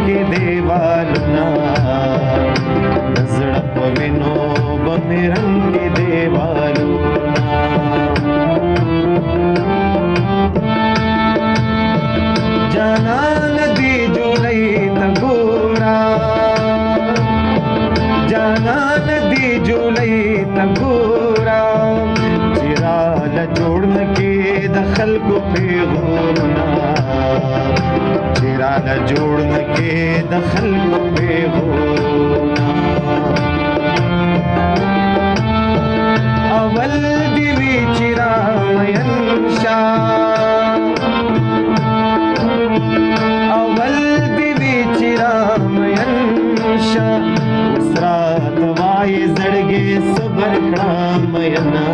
کې دیوالونه زړه په وینو به مې رنګ کې دیوالونه جانان دی جولۍ ته ګوره جانان دی جولۍ ته ګوره چې راله جوړ نه کې د خلکو پیغورونه چې راله جوړ نه کې د خلکو پیغورونه اول دی وی چې رامین شه اول دی وی چې رامین شه اوس راته وایي زړګې صبر کړه مینا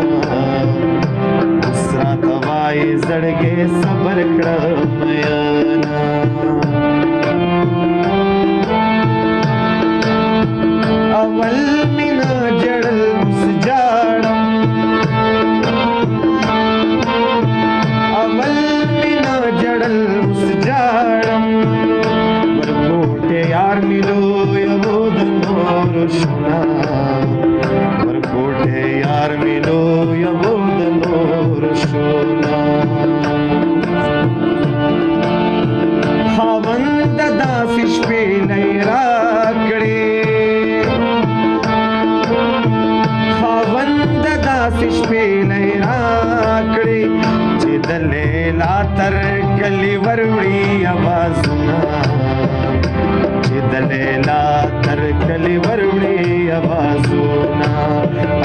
اوس راته وایي زړګې صبر کړه مینا اول مینا جړل اوس جاړم اول مینا جړل اوس جاړم ورکوټه یار ملو یو د نور شنا ورکوټه یار ملو یو د نور شنا خاوند داسې شپې نه راکړې خاوند داسې شپې نه راکړې چې د لیلا تر کلي وروړي اوازونه چې د لیلا تر کلي وروړي اوازونه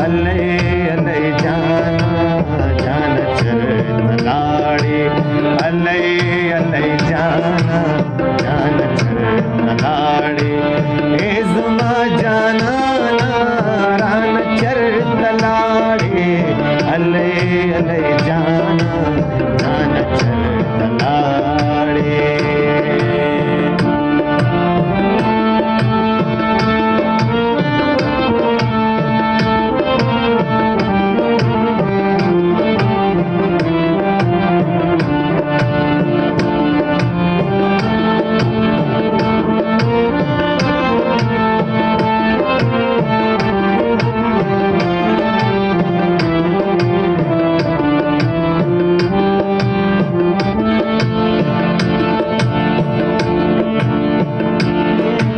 الې الې جانا جان چرته لاړې الې الې جانا جان چرته لاړې ای زما جانا ران چرته لاړې الې الې جانا جان چرته لاړې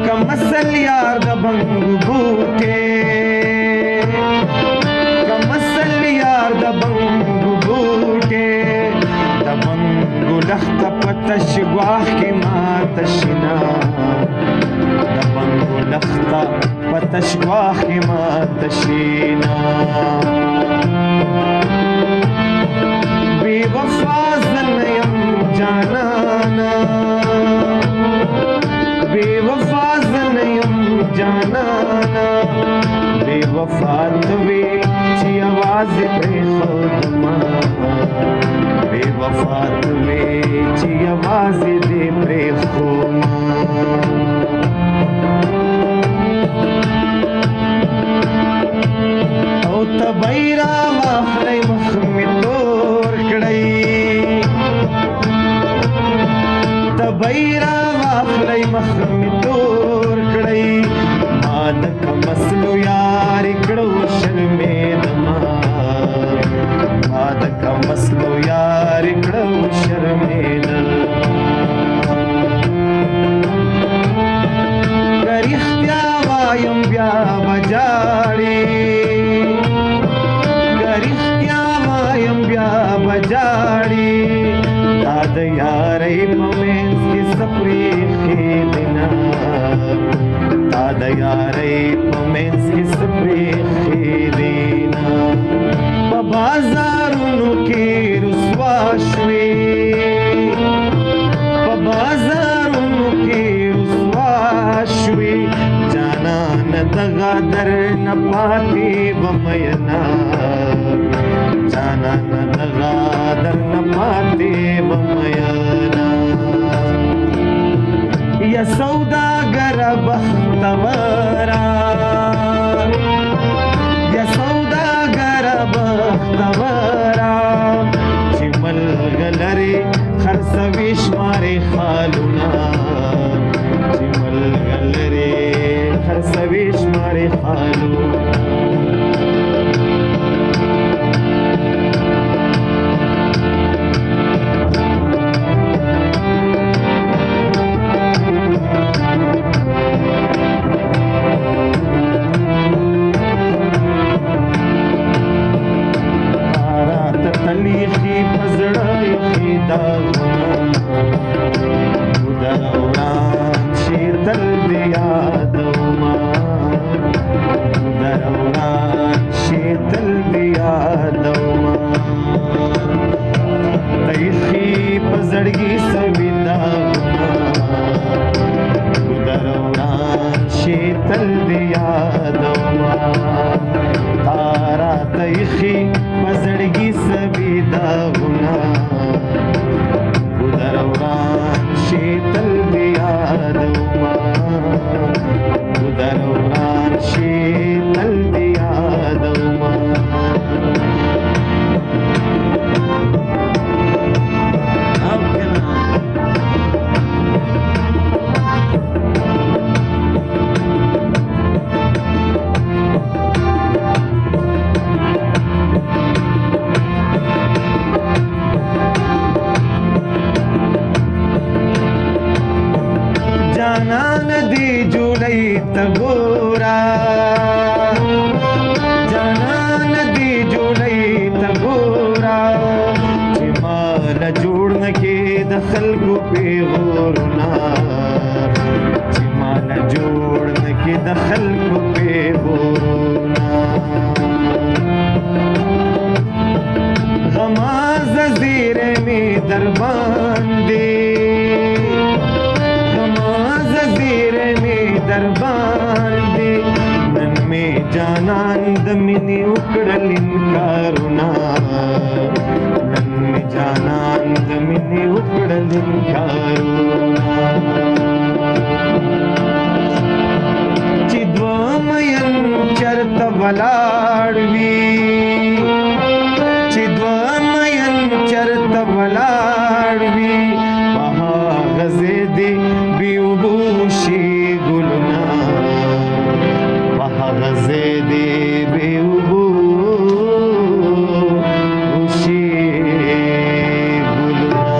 کمسل یار د بنګو بوټه کمسل یار د بنګو بوټه د بنګو لخت پتش ګواخ کې ماته شنا د بنګو لخت پتش ګواخ کې ماته شنا بے وفا زنیم جانانا بے وفا زنیم جانانا بے وفا توی چی آواز پری خودما بے وفا توی چی آواز دے پری خودما او تبیرا واخلی مخمی تور کڑی تبیرا واخلی مخمی تور کڑی مادک مسلو یار کڑو شرمیدما مادک مسلو یار کڑو شرمیدما گریختیا وایم بیا بجاڑی گریختیا وایم بیا بجاڑی داد یاری پمینس کی سپری خیدنا داد یاری پمینس کی سپری خیدنا بازارونو کی رسوا شوی بازارونو کی رسوا شوی جانان دغا در نپاتی بمینا جانان دغا در نپاتی بمینا یا سوداگر بختورا یا سوداگر بختورا چی ملغلری خرسویش ماری خالونا چی बेशुमार हालों تلیخی پزړه خیداغونه دوران شي تل دې یادوما دوران شي تل دې یادوما تلیخی پزړګي سویداغونه دوران شي تل دې یادوما تارا تلیخی پزړګي سویداغونه دوران شي تل دې یادوما دوران شي تل دې یادوما جانان دی جوړی تګورا جانان دی جوړی تګورا چې مال جوړ نکې د خلکو پیغورنا چې مال جوړ نکې د خلکو پیغورنا غماز زیره می در باندې در باندې نن می جانان د مینې وکړل انکارونه نن می جانان د مینې وکړل انکارونه چې دوه مین چرته ولاړ وي چې دوه مین چرته ولاړ وي په هغه ځای دې بې اوبو شي غزدی بیوبو وشی گلنا